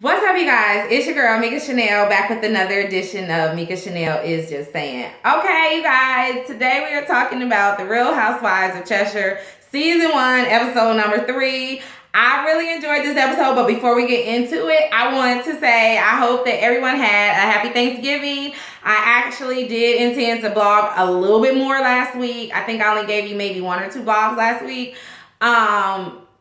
What's up, you guys? It's your girl, Mika Chanel, back with another edition of Mika Chanel Is Just Saying. Okay, you guys, today we are talking about The Real Housewives of Cheshire, Season 1, Episode number 3. I really enjoyed this episode, but before we get into it, I want to say I hope that everyone had a happy Thanksgiving. I actually did intend to blog a little bit more last week. I think I only gave you maybe 1 or 2 blogs last week.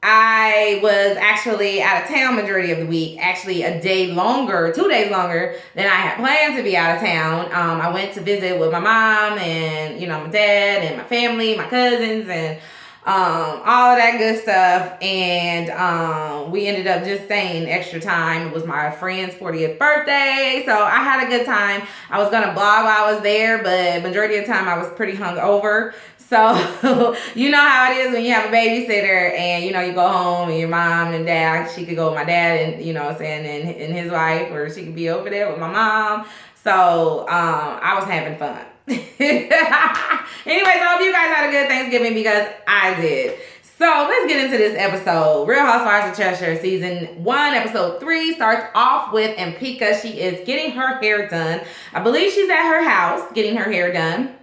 I was actually out of town majority of the week, actually a day longer, 2 days longer than I had planned to be out of town. I went to visit with my mom and, my dad and my family, my cousins, and all of that good stuff. And we ended up just staying extra time. It was my friend's 40th birthday, so I had a good time. I was gonna blog while I was there, but majority of the time I was pretty hungover. So you know how it is when you have a babysitter and you go home and your mom and dad, she could go with my dad and and his wife, or she could be over there with my mom. So I was having fun. Anyways, I hope you guys had a good Thanksgiving because I did. So let's get into this episode. Real Housewives of Cheshire, Season 1, Episode 3 starts off with Ampika. She is getting her hair done. I believe she's at her house getting her hair done.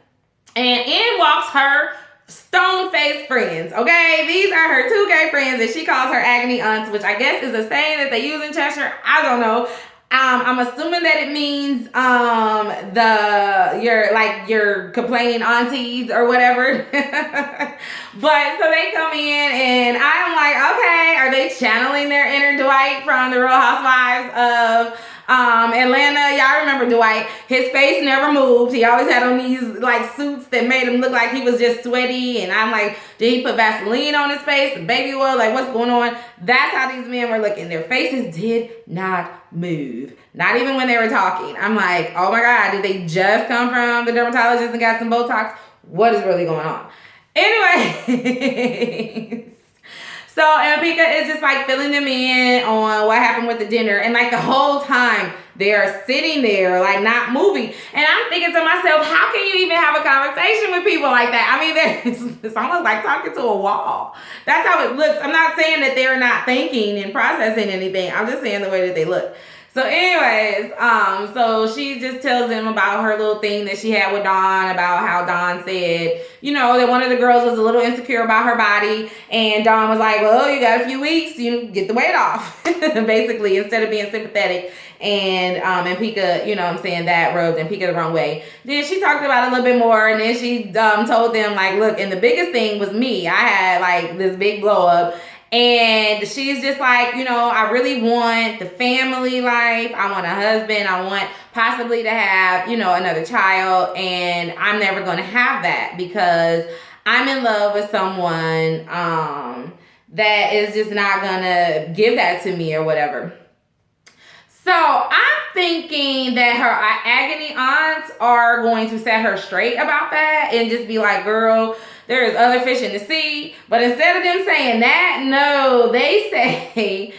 And in walks her stone-faced friends, okay? These are her 2 gay friends that she calls her agony aunts, which I guess is a saying that they use in Cheshire. I don't know. I'm assuming that it means your complaining aunties or whatever. But so they come in and I'm like, okay, are they channeling their inner Dwight from the Real Housewives of Atlanta? Y'all remember Dwight? His face never moved. He always had on these suits that made him look like he was just sweaty. And I'm like, did he put Vaseline on his face? Baby oil? What's going on? That's how these men were looking. Their faces did not move. Not even when they were talking. I'm like, oh my God, did they just come from the dermatologist and got some Botox? What is really going on? Anyway. So Ampika is just filling them in on what happened with the dinner. And the whole time they are sitting there not moving. And I'm thinking to myself, how can you even have a conversation with people like that? I mean, it's almost like talking to a wall. That's how it looks. I'm not saying that they're not thinking and processing anything. I'm just saying the way that they look. So anyways, so she just tells them about her little thing that she had with Dawn, about how Dawn said, that one of the girls was a little insecure about her body. And Dawn was like, well, you got a few weeks, get the weight off, basically, instead of being sympathetic. And Ampika, that rubbed Ampika the wrong way. Then she talked about it a little bit more, and then she told them, look, and the biggest thing was me. I had this big blow up. And she's just I really want the family life. I want a husband. I want possibly to have, another child. And I'm never going to have that because I'm in love with someone that is just not going to give that to me or whatever. So I'm thinking that her agony aunts are going to set her straight about that and just be like, girl, there is other fish in the sea. But instead of them saying that, no, they say,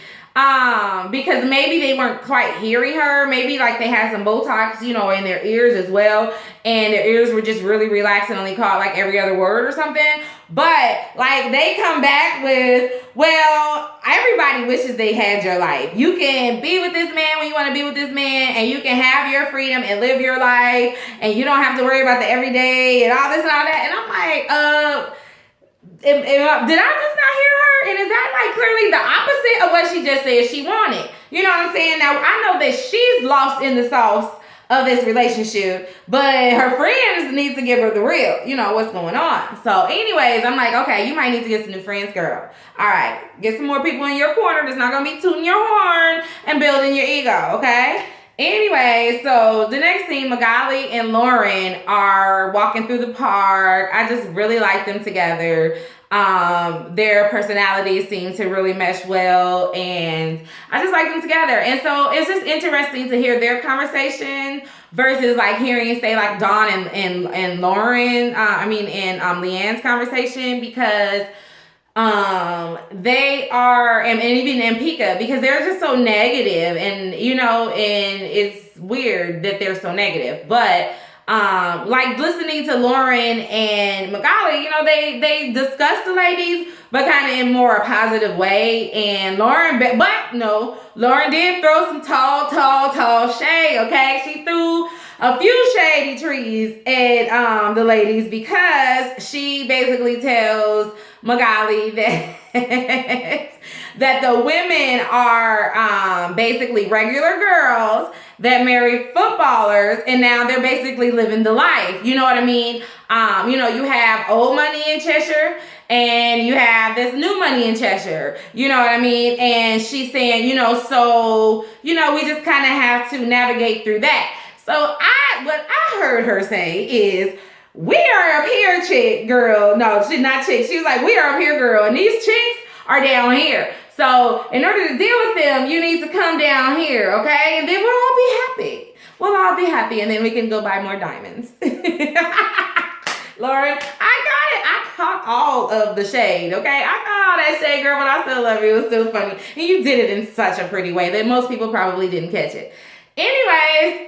because maybe they weren't quite hearing her. Maybe they had some Botox, in their ears as well. And their ears were just really relaxed and only caught every other word or something. But they come back with, well, everybody wishes they had your life. You can be with this man when you want to be with this man, and you can have your freedom and live your life, and you don't have to worry about the everyday and all this and all that. And I'm like, did I just not hear her? And is that clearly the opposite of what she just said she wanted? You know what I'm saying? Now, I know that she's lost in the sauce of this relationship, but her friends need to give her the real, what's going on. So anyways, I'm like, okay, you might need to get some new friends, girl. All right, get some more people in your corner that's not going to be tooting your horn and building your ego, okay? Anyway, so the next scene, Magali and Lauren are walking through the park. I just really like them together. Their personalities seem to really mesh well, and I just like them together. And so it's just interesting to hear their conversation versus hearing say Dawn and Lauren, and Leanne's conversation, because they are, and even Ampika, because they're just so negative, and and it's weird that they're so negative. But like listening to Lauren and Magali, you know, they discuss the ladies, but kind of in more a positive way. And Lauren did throw some tall shade, okay? She threw a few shady trees at the ladies because she basically tells Magali that that the women are basically regular girls that marry footballers, and now they're basically living the life. You know what I mean? You know, you have old money in Cheshire, and you have this new money in Cheshire. You know what I mean? And she's saying, you know, so, you know, we just kind of have to navigate through that. So what I heard her say is, we are up here, chick, girl. No, she's not chick. She was like, we are up here, girl, and these chicks are down here. So in order to deal with them, you need to come down here, okay? And then we'll all be happy. We'll all be happy, and then we can go buy more diamonds. Lauren, I got it. I caught all of the shade, okay? I caught all that shade, girl, but I still love you. It was still funny. And you did it in such a pretty way that most people probably didn't catch it. Anyways,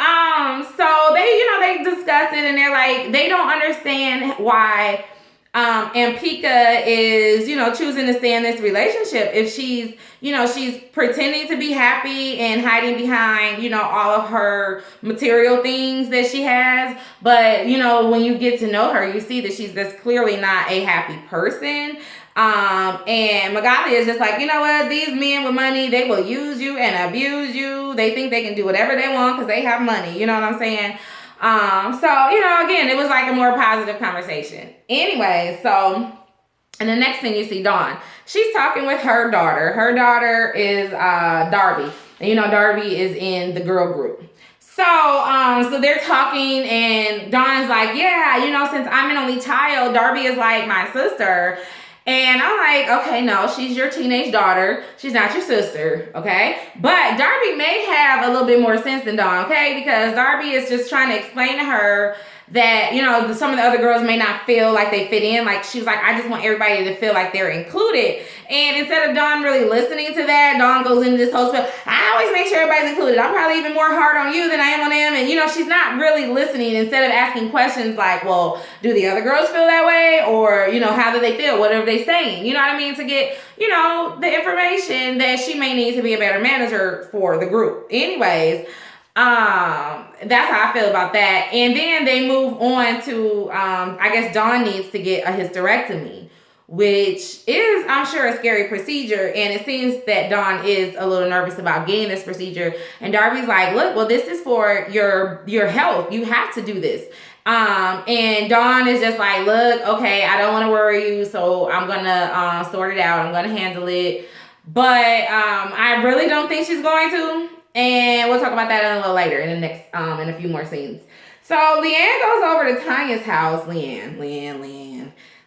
so they discuss it, and they're like, they don't understand why Ampika is, choosing to stay in this relationship if she's pretending to be happy and hiding behind, all of her material things that she has. But, when you get to know her, you see that she's just clearly not a happy person. And Magali is just like, you know what? These men with money, they will use you and abuse you. They think they can do whatever they want because they have money. You know what I'm saying? Again, it was like a more positive conversation. Anyway, so, and the next thing you see Dawn, she's talking with her daughter. Her daughter is Darby. And Darby is in the girl group. So they're talking, and Dawn's like, yeah, since I'm an only child, Darby is like my sister. And I'm like, okay, no, she's your teenage daughter. She's not your sister, okay? But Darby may have a little bit more sense than Dawn, okay? Because Darby is just trying to explain to her that, some of the other girls may not feel like they fit in. Like, she was like, I just want everybody to feel like they're included. And instead of Dawn really listening to that, Dawn goes into this whole spiel. I always make sure everybody's included. I'm probably even more hard on you than I am on them. And, she's not really listening. Instead of asking questions like, well, do the other girls feel that way? Or, how do they feel? What are they saying? You know what I mean? To get, the information that she may need to be a better manager for the group. Anyways, that's how I feel about that. And then they move on to, I guess Dawn needs to get a hysterectomy, which is, I'm sure, a scary procedure. And it seems that Dawn is a little nervous about getting this procedure. And Darby's like, look, well, this is for your health. You have to do this. And Dawn is just like, look, okay, I don't want to worry you, so I'm going to sort it out. I'm going to handle it. But I really don't think she's going to. And we'll talk about that a little later in the next, in a few more scenes. So Leanne goes over to Tanya's house. Leanne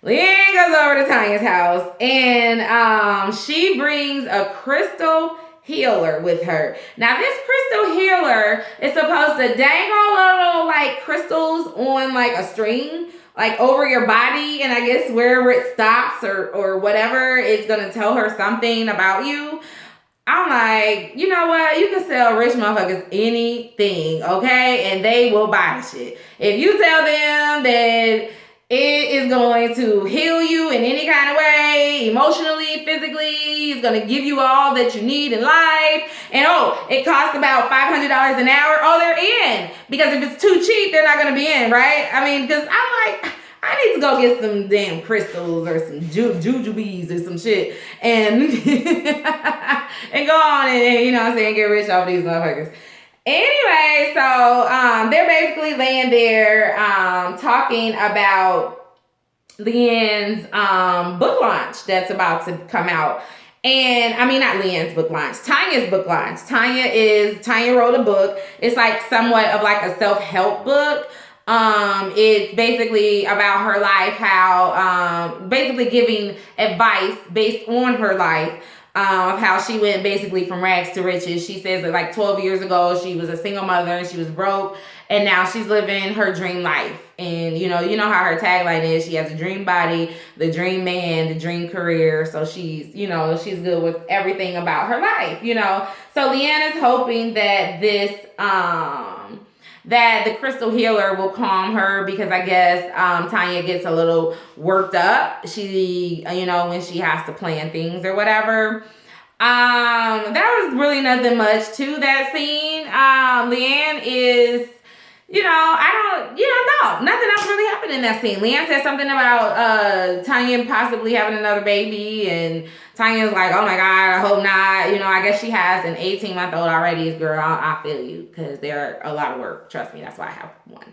goes over to Tanya's house, and she brings a crystal healer with her. Now, this crystal healer is supposed to dangle little, like, crystals on, like, a string, like, over your body, and I guess wherever it stops or whatever, it's going to tell her something about you. I'm like, you know what? You can sell rich motherfuckers anything, okay? And they will buy the shit. If you tell them that it is going to heal you in any kind of way, emotionally, physically, it's going to give you all that you need in life. And it costs about $500 an hour. They're in. Because if it's too cheap, they're not going to be in, right? I mean, because I'm like, I need to go get some damn crystals or some jujubes or some shit and and go on and get rich off these motherfuckers. Anyway, so they're basically laying there talking about Leanne's book launch that's about to come out. And I mean, not Leanne's book launch, Tanya's book launch. Tanya wrote a book. It's like somewhat of like a self-help book. It's basically about her life, how basically giving advice based on her life, of how she went basically from rags to riches. She says that like 12 years ago she was a single mother and she was broke, and now she's living her dream life. And you know how her tagline is, she has a dream body, the dream man, the dream career. So she's good with everything about her life, So Leanne is hoping that that the crystal healer will calm her because I guess Tanya gets a little worked up. She, when she has to plan things or whatever. That was really nothing much to that scene. Leanne is, nothing else really happened in that scene. Leanne said something about Tanya possibly having another baby, and Tanya's like, oh my God, I hope not. I guess she has an 18-month-old already. Girl, I feel you, because they're a lot of work. Trust me, that's why I have one.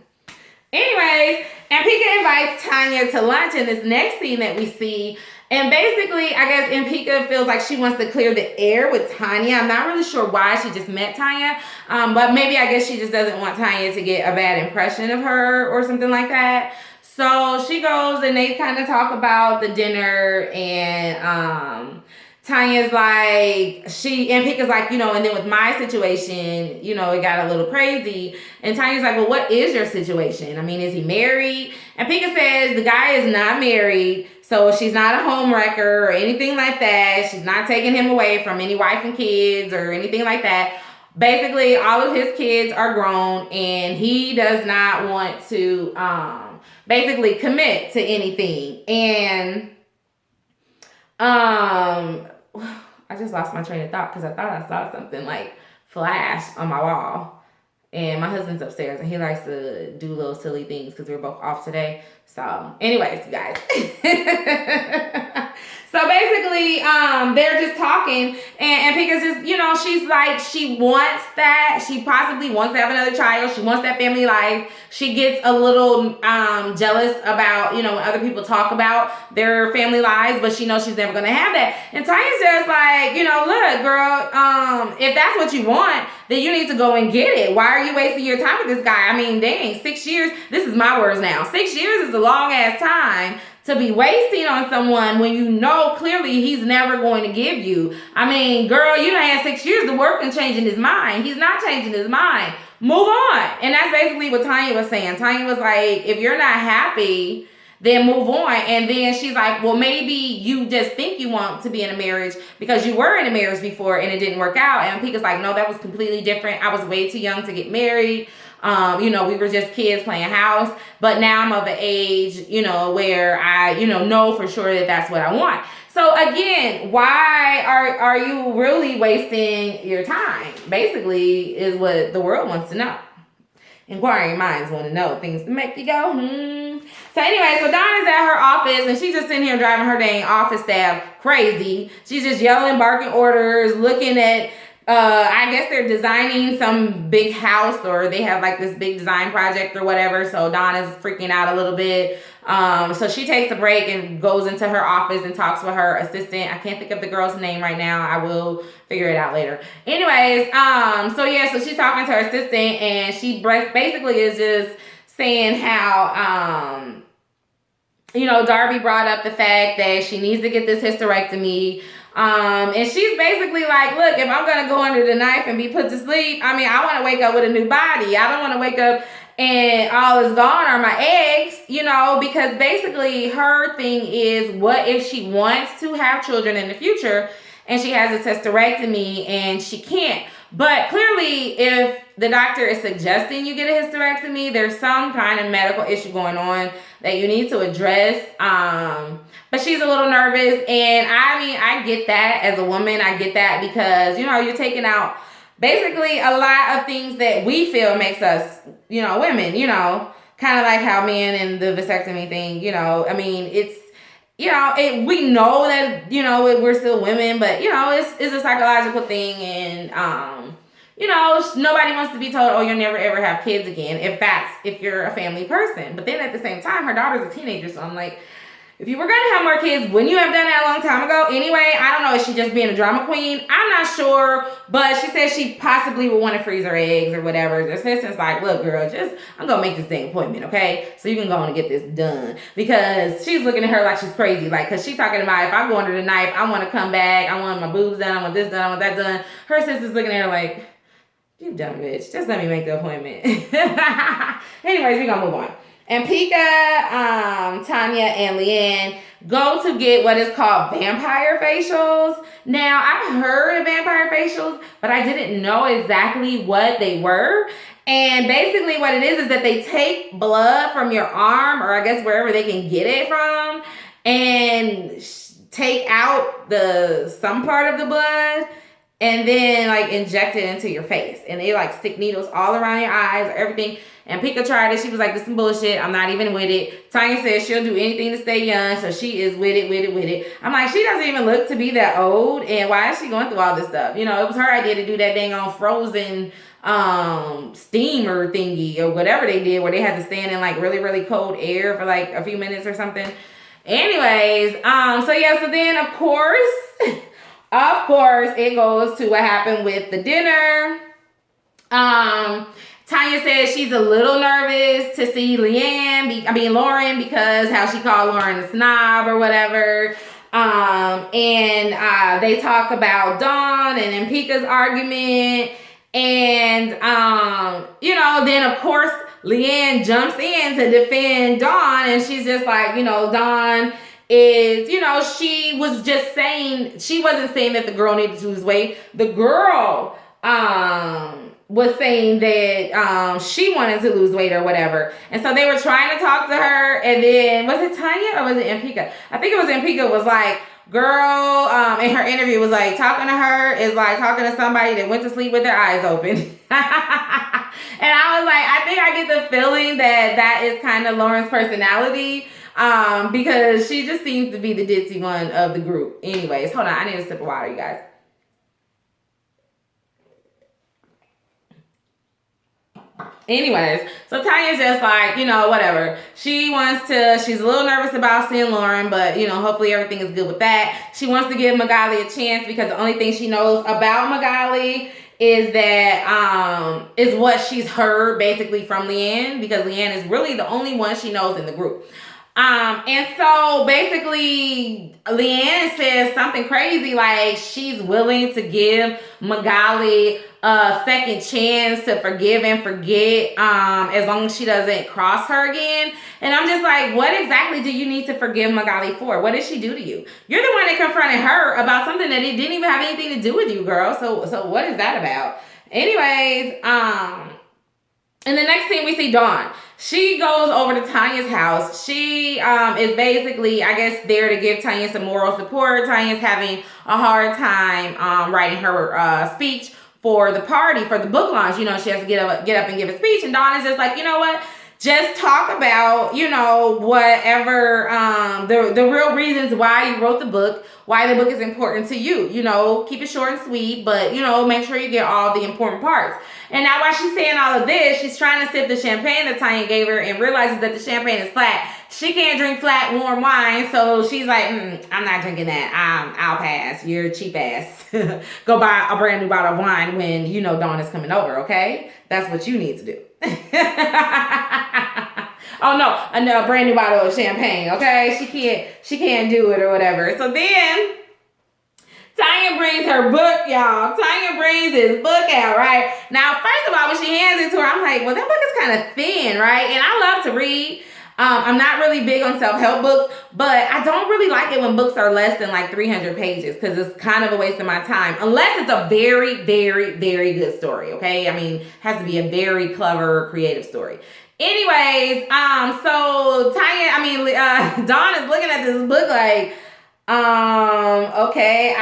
Anyways, Ampika invites Tanya to lunch in this next scene that we see. And basically, I guess Ampika feels like she wants to clear the air with Tanya. I'm not really sure why she just met Tanya. But maybe I guess she just doesn't want Tanya to get a bad impression of her or something like that. So she goes and they kind of talk about the dinner, and Tanya's like, Ampika's like, and then with my situation, it got a little crazy. And Tanya's like, well, what is your situation? I mean, is he married? Ampika says the guy is not married, so she's not a home wrecker or anything like that. She's not taking him away from any wife and kids or anything like that. Basically, all of his kids are grown, and he does not want to basically commit to anything. And I just lost my train of thought because I thought I saw something like flash on my wall. And my husband's upstairs, and he likes to do little silly things because we're both off today. So, anyways, you guys. So basically, they're just talking, and Ampika's just, she's like, she wants that. She possibly wants to have another child. She wants that family life. She gets a little jealous about, when other people talk about their family lives, but she knows she's never going to have that. And Tanya's just like, look, girl, if that's what you want, then you need to go and get it. Why are you wasting your time with this guy? I mean, dang, 6 years. This is my words now. 6 years is a long ass time to be wasting on someone when you know clearly he's never going to give you. I mean, girl, you done had 6 years to work and changing his mind. He's not changing his mind. Move on. And that's basically what Tanya was saying. Tanya was like, if you're not happy, then move on. And then she's like, well, maybe you just think you want to be in a marriage because you were in a marriage before and it didn't work out. And Pika's like, no, that was completely different. I was way too young to get married. We were just kids playing house, but now I'm of an age, where I, know for sure that that's what I want. So again, why are you really wasting your time? Basically is what the world wants to know. Inquiring minds want to know things to make you go, So anyway, so Donna's at her office, and she's just sitting here driving her dang office staff crazy. She's just yelling, barking orders, looking at, I guess they're designing some big house, or they have like this big design project or whatever. So Donna's freaking out a little bit. So she takes a break and goes into her office and talks with her assistant. I can't think of the girl's name right now. I will figure it out later. Anyways, so she's talking to her assistant, and she basically is just saying how, Darby brought up the fact that she needs to get this hysterectomy. And she's basically like, look, if I'm going to go under the knife and be put to sleep, I mean, I want to wake up with a new body. I don't want to wake up and all is gone are my eggs, because basically her thing is, what if she wants to have children in the future and she has a hysterectomy and she can't? But clearly, if the doctor is suggesting you get a hysterectomy, there's some kind of medical issue going on that you need to address. But she's a little nervous. And I mean, I get that as a woman. I get that because, you're taking out basically a lot of things that we feel makes us, women, kind of like how men and the vasectomy thing, I mean, it's, we know that, we're still women, but, it's a psychological thing. And, nobody wants to be told, oh, you'll never ever have kids again if you're a family person. But then at the same time, her daughter's a teenager. So I'm like, if you were going to have more kids, wouldn't you have done that a long time ago? Anyway, I don't know. Is she just being a drama queen? I'm not sure. But she says she possibly would want to freeze her eggs or whatever. The assistant's like, look, girl, I'm going to make this dang appointment, okay? So you can go on and get this done. Because she's looking at her like she's crazy. Like, because she's talking about, if I go under the knife, I want to come back. I want my boobs done. I want this done. I want that done. Her assistant's looking at her like, you dumb bitch. Just let me make the appointment. Anyways, we're going to move on. Ampika, Tanya, and Leann go to get what is called vampire facials. Now, I've heard of vampire facials, but I didn't know exactly what they were. And basically what it is that they take blood from your arm, or I guess wherever they can get it from, and take out some part of the blood and then like inject it into your face. And they like stick needles all around your eyes, everything. And Pika tried it. She was like, this is some bullshit. I'm not even with it. Tanya says she'll do anything to stay young. So she is with it. I'm like, she doesn't even look to be that old. And why is she going through all this stuff? You know, it was her idea to do that dang on frozen steamer thingy or whatever they did, where they had to stand in like really, really cold air for like a few minutes or something. Anyways, so yeah, so then of course, it goes to what happened with the dinner. Tanya says she's a little nervous to see Lauren, because how she called Lauren a snob or whatever. And they talk about Dawn and Ampika's argument. And, you know, then of course, Leann jumps in to defend Dawn, and she's just like, you know, Dawn is, you know, she wasn't saying that the girl needed to lose weight. The girl, was saying that she wanted to lose weight or whatever. And so they were trying to talk to her, and then was it Tanya or was it Ampika? I think it was Ampika was like, girl, in her interview was like, talking to her is like talking to somebody that went to sleep with their eyes open. And I was like, I think I get the feeling that is kind of Lauren's personality, because she just seems to be the ditzy one of the group. Anyways, hold on, I need a sip of water, you guys. Anyways, so Tanya's just like, you know, whatever. She's a little nervous about seeing Lauren, but, you know, hopefully everything is good with that. She wants to give Magali a chance because the only thing she knows about Magali is that, is what she's heard basically from Leann, because Leann is really the only one she knows in the group. And so basically Leann says something crazy like she's willing to give Magali a second chance to forgive and forget, as long as she doesn't cross her again. And I'm just like, what exactly do you need to forgive Magali for? What did she do to you? You're the one that confronted her about something that it didn't even have anything to do with you, girl. So what is that about? Anyways, and the next thing we see Dawn. She goes over to Tanya's house. She is basically, I guess, there to give Tanya some moral support. Tanya's having a hard time writing her speech for the party, for the book launch. You know, she has to get up and give a speech. And Dawn is just like, you know what? Just talk about, you know, whatever, the real reasons why you wrote the book, why the book is important to you. You know, keep it short and sweet, but, you know, make sure you get all the important parts. And now while she's saying all of this, she's trying to sip the champagne that Tanya gave her and realizes that the champagne is flat. She can't drink flat, warm wine, so she's like, I'm not drinking that. I'll pass. You're a cheap ass. Go buy a brand new bottle of wine when you know Dawn is coming over, okay? That's what you need to do. Oh no, a brand new bottle of champagne, okay? She can't do it or whatever. So then Tanya brings her book, y'all. Tanya brings this book out, right? Now, first of all, when she hands it to her, I'm like, well, that book is kind of thin, right? And I love to read. I'm not really big on self-help books, but I don't really like it when books are less than like 300 pages because it's kind of a waste of my time. Unless it's a very, very, very good story, okay? I mean, it has to be a very clever, creative story. Anyways, so Dawn is looking at this book like, okay,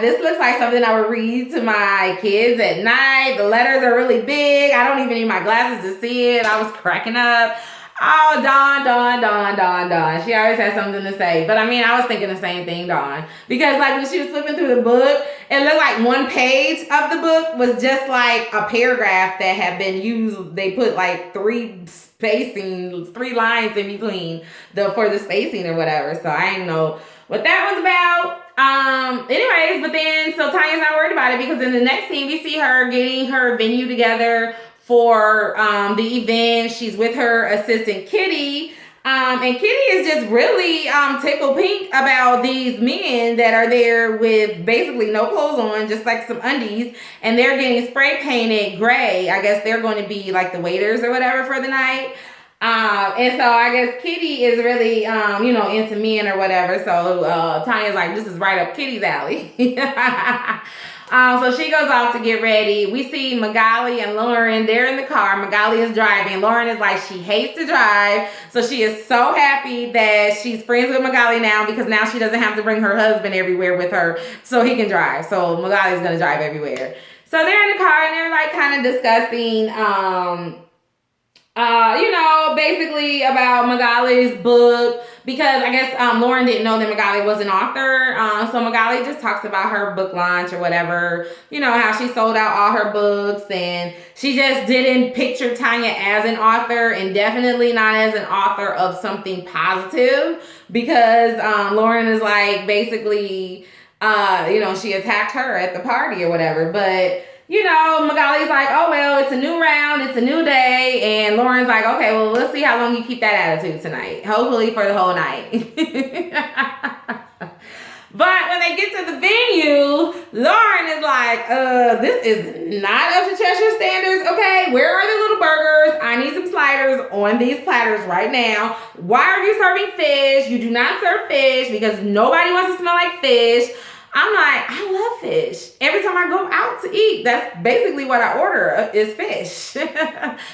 this looks like something I would read to my kids at night. The letters are really big. I don't even need my glasses to see it. I was cracking up. Oh, Dawn. She always has something to say. But I mean, I was thinking the same thing, Dawn. Because like when she was flipping through the book, it looked like one page of the book was just like a paragraph that had been used. They put like three lines in between for the spacing or whatever. So I didn't know what that was about. Anyways, but then, so Tanya's not worried about it because in the next scene, we see her getting her venue together for the event. She's with her assistant Kitty, and Kitty is just really tickled pink about these men that are there with basically no clothes on, just like some undies, and they're getting spray painted gray. I guess they're going to be like the waiters or whatever for the night. And so I guess Kitty is really, into men or whatever. So Tanya's like, this is right up Kitty's alley. So she goes off to get ready. We see Magali and Lauren. They're in the car. Magali is driving. Lauren is like, she hates to drive. So she is so happy that she's friends with Magali now because now she doesn't have to bring her husband everywhere with her so he can drive. So Magali's going to drive everywhere. So they're in the car and they're like kind of discussing, basically about Magali's book because I guess Lauren didn't know that Magali was an author. So Magali just talks about her book launch or whatever, how she sold out all her books and she just didn't picture Tanya as an author and definitely not as an author of something positive because Lauren is like basically, she attacked her at the party or whatever, but Magali's like, oh, well, it's a new round. It's a new day. And Lauren's like, okay, well, let's see how long you keep that attitude tonight. Hopefully for the whole night. But when they get to the venue, Lauren is like, this is not up to Cheshire standards, okay? Where are the little burgers? I need some sliders on these platters right now. Why are you serving fish? You do not serve fish because nobody wants to smell like fish. I'm like, I love fish. Every time I go out to eat, that's basically what I order is fish.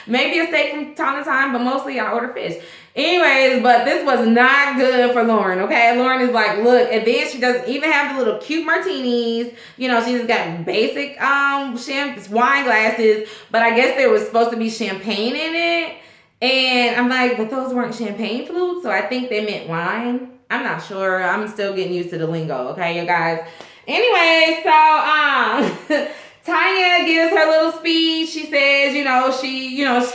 Maybe a steak from time to time, but mostly I order fish. Anyways, but this was not good for Lauren, okay? Lauren is like, look, and then she doesn't even have the little cute martinis. She just got basic wine glasses, but I guess there was supposed to be champagne in it. And I'm like, but those weren't champagne flutes, so I think they meant wine. I'm not sure. I'm still getting used to the lingo, okay, you guys? Anyway, so Tanya gives her little speech. She says,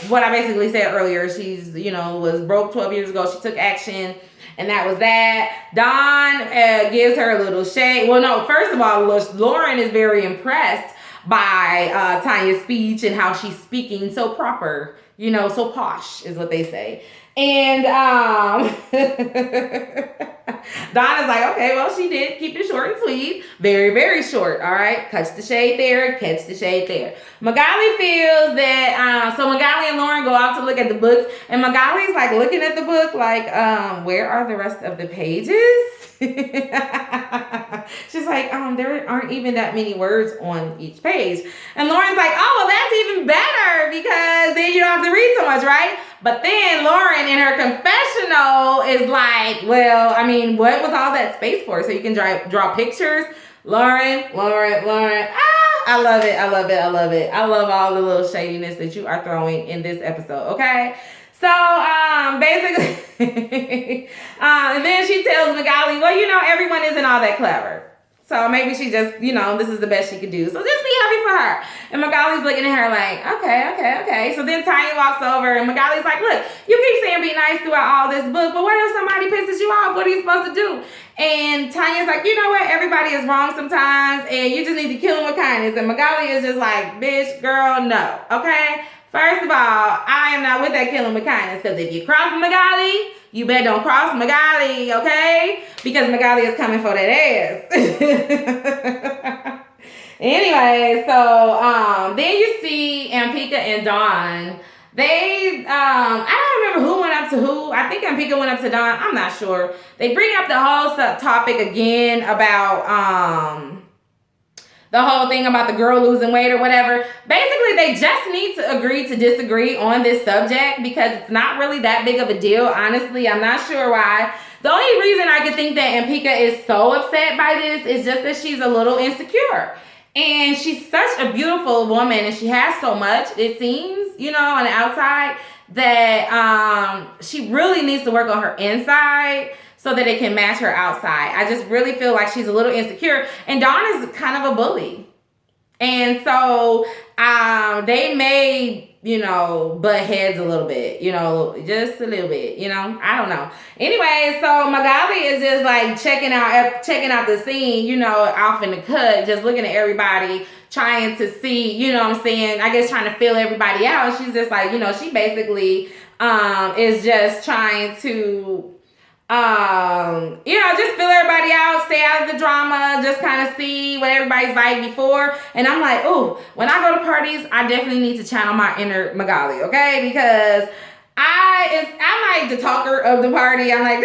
what I basically said earlier. She's, was broke 12 years ago. She took action, and that was that. Dawn gives her a little shade. Well, no, first of all, Lauren is very impressed by Tanya's speech and how she's speaking so proper, so posh is what they say. And Donna's like, okay, well, she did keep it short and sweet. Very, very short, all right? Catch the shade there, catch the shade there. Magali feels that, so Magali and Lauren go out to look at the books, and Magali's like looking at the book like, where are the rest of the pages? She's like, there aren't even that many words on each page. And Lauren's like, oh, well, that's even better because then you don't have to read so much, right? But then Lauren in her confessional is like, well, I mean, what was all that space for? So you can draw pictures? Lauren. I love it. I love all the little shadiness that you are throwing in this episode, okay? So, basically, and then she tells Magali, well, everyone isn't all that clever. So maybe she just, this is the best she could do. So just be happy for her. And Magali's looking at her like, okay. So then Tanya walks over and Magali's like, look, you keep saying be nice throughout all this book, but what if somebody pisses you off? What are you supposed to do? And Tanya's like, you know what? Everybody is wrong sometimes and you just need to kill them with kindness. And Magali is just like, bitch, girl, no. Okay? First of all, I am not with that killing with kindness because if you cross Magali, you better don't cross Magali, okay? Because Magali is coming for that ass. Anyway, so then you see Ampika and Dawn. They, I don't remember who went up to who. I think Ampika went up to Dawn. I'm not sure. They bring up the whole topic again about, the whole thing about the girl losing weight or whatever. Basically, they just need to agree to disagree on this subject because it's not really that big of a deal. Honestly, I'm not sure why. The only reason I could think that Ampika is so upset by this is just that she's a little insecure. And she's such a beautiful woman and she has so much, it seems, on the outside, that she really needs to work on her inside so that it can match her outside. I just really feel like she's a little insecure. And Dawn is kind of a bully. And so they may, butt heads a little bit, just a little bit, I don't know. Anyway, so Magali is just like checking out the scene, off in the cut, just looking at everybody, trying to see, I guess trying to fill everybody out. And she's just like, she basically is just trying to just fill everybody out, stay out of the drama, just kind of see what everybody's like before. And I'm like, oh, when I go to parties, I definitely need to channel my inner Magali, okay? Because I'm like the talker of the party. I'm like,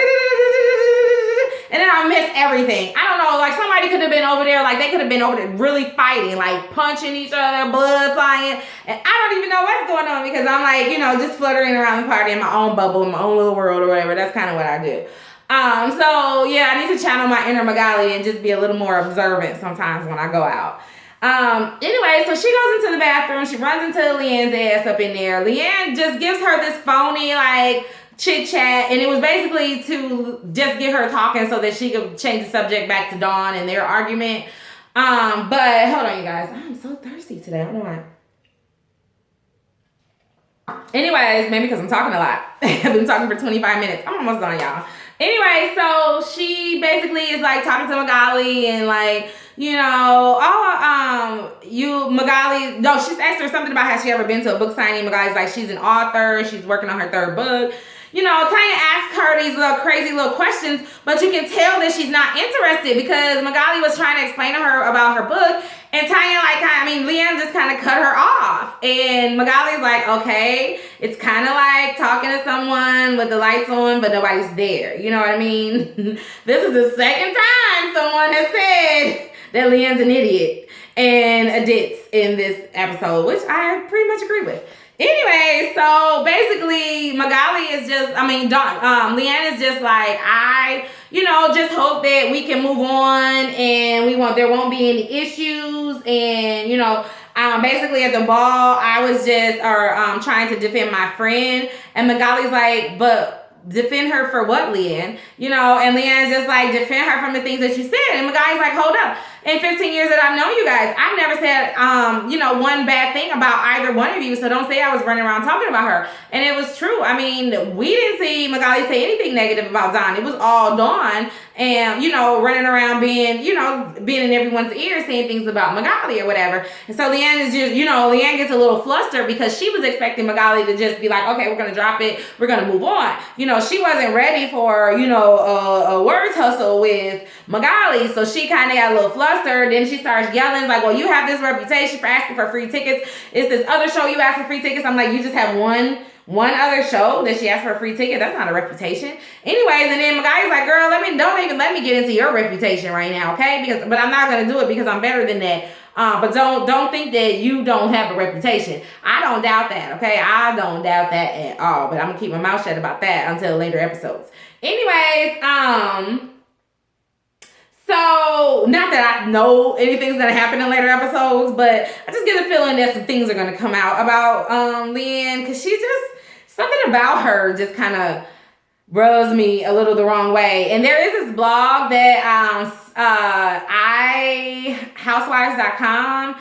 and then I miss everything. I don't know, like somebody could have been over there, like they could have been over there really fighting, like punching each other, blood flying, and I don't even know what's going on because I'm like, just fluttering around the party in my own bubble, in my own little world or whatever. That's kind of what I do. So yeah, I need to channel my inner Magali and just be a little more observant sometimes when I go out. Anyway, so she goes into the bathroom. She runs into Leann's ass up in there. Leann just gives her this phony, like, chit chat, and it was basically to just get her talking so that she could change the subject back to Dawn and their argument. But hold on, you guys. I'm so thirsty today. I don't know why. Anyways, maybe because I'm talking a lot. I've been talking for 25 minutes. I'm almost done, y'all. Anyway, so she basically is like talking to Magali and like, Magali, no, she's asked her something about has she ever been to a book signing. Magali's like, she's an author. She's working on her 3rd book. Tanya asks her these little crazy little questions, but you can tell that she's not interested because Magali was trying to explain to her about her book, and Tanya, Leann just kind of cut her off. And Magali's like, okay, it's kind of like talking to someone with the lights on, but nobody's there. You know what I mean? This is the second time someone has said that Leann's an idiot and a ditz in this episode, which I pretty much agree with. Anyway, so basically Magali is just, Leann is just like, I just hope that we can move on and there won't be any issues. And, basically at the ball, I was just, trying to defend my friend, and Magali's like, but defend her for what, Leann? And Leann's just like, defend her from the things that you said. And Magali's like, hold up. In 15 years that I've known you guys, I've never said, one bad thing about either one of you. So don't say I was running around talking about her. And it was true. We didn't see Magali say anything negative about Dawn. It was all Dawn and, running around being in everyone's ear saying things about Magali or whatever. And so Leann is just, Leann gets a little flustered because she was expecting Magali to just be like, okay, we're going to drop it. We're going to move on. She wasn't ready for, a words hustle with Magali. So she kind of got a little flustered. Then she starts yelling like, well, you have this reputation for asking for free tickets. It's this other show you ask for free tickets. I'm like, you just have one other show that she asked for a free ticket. That's not a reputation. Anyways, and then Magali's like, girl, don't even let me get into your reputation right now, okay? But I'm not gonna do it because I'm better than that. But don't think that you don't have a reputation. I don't doubt that, okay? I don't doubt that at all. But I'm gonna keep my mouth shut about that until later episodes. Anyways, so, not that I know anything's going to happen in later episodes, but I just get a feeling that some things are going to come out about Leann, because she just, something about her just kind of rubs me a little the wrong way. And there is this blog that Housewives.com,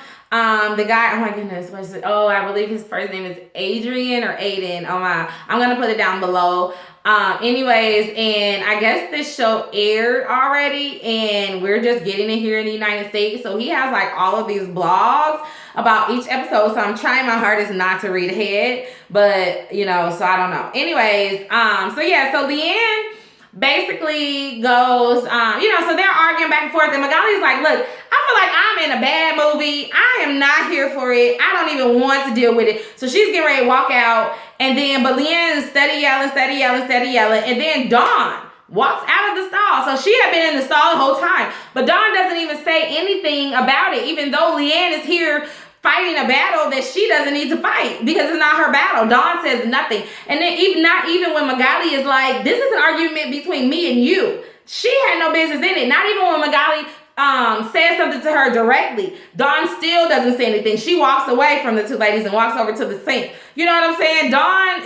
the guy, oh my goodness, what is it? Oh, I believe his first name is Adrian or Aiden. Oh my, I'm going to put it down below. Anyways, and I guess this show aired already and we're just getting it here in the United States. So he has like all of these blogs about each episode. So I'm trying my hardest not to read ahead, but so I don't know. Anyways, so Leann basically goes, so they're arguing back and forth, and Magali's like, look, I feel like I'm in a bad movie. I am not here for it. I don't even want to deal with it. So she's getting ready to walk out, but Leann is steady yelling, and then Dawn walks out of the stall. So she had been in the stall the whole time, but Dawn doesn't even say anything about it, even though Leann is here fighting a battle that she doesn't need to fight because it's not her battle. Dawn says nothing. And then not even when Magali is like, this is an argument between me and you. She had no business in it. Not even when Magali says something to her directly. Dawn still doesn't say anything. She walks away from the two ladies and walks over to the sink. You know what I'm saying? Dawn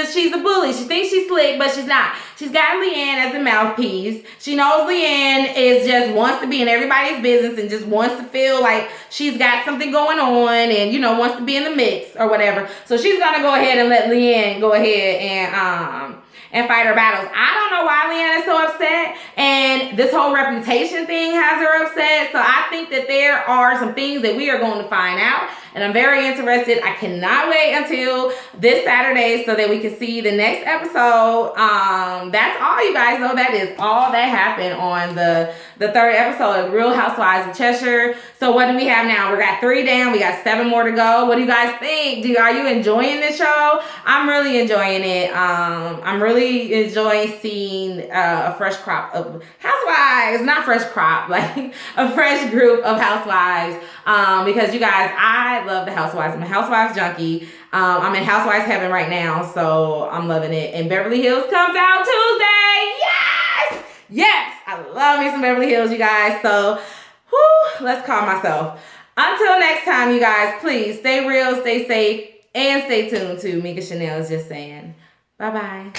she's a bully. She thinks she's slick, but she's not. She's got Leann as a mouthpiece. She knows Leann wants to be in everybody's business and just wants to feel like she's got something going on and, wants to be in the mix or whatever. So she's going to go ahead and let Leann go ahead and fight her battles. I don't know why Leann is so upset, and this whole reputation thing has her upset. So I think that there are some things that we are going to find out, and I'm very interested. I cannot wait until this Saturday so that we can see the next episode. That's all, you guys know. That is all that happened on the the third episode of Real Housewives of Cheshire. So what do we have now? We got 3 down. We got 7 more to go. What do you guys think? Are you enjoying this show? I'm really enjoying it. I'm really enjoying seeing a fresh crop of housewives. Not fresh crop, like a fresh group of housewives. Because you guys, I love the housewives. I'm a housewives junkie. I'm in housewives heaven right now, so I'm loving it. And Beverly Hills comes out Tuesday. Yes! Yes! I love me some Beverly Hills, you guys. So, let's calm myself. Until next time, you guys, please stay real, stay safe, and stay tuned to Mika Chanel is Just Saying. Bye-bye.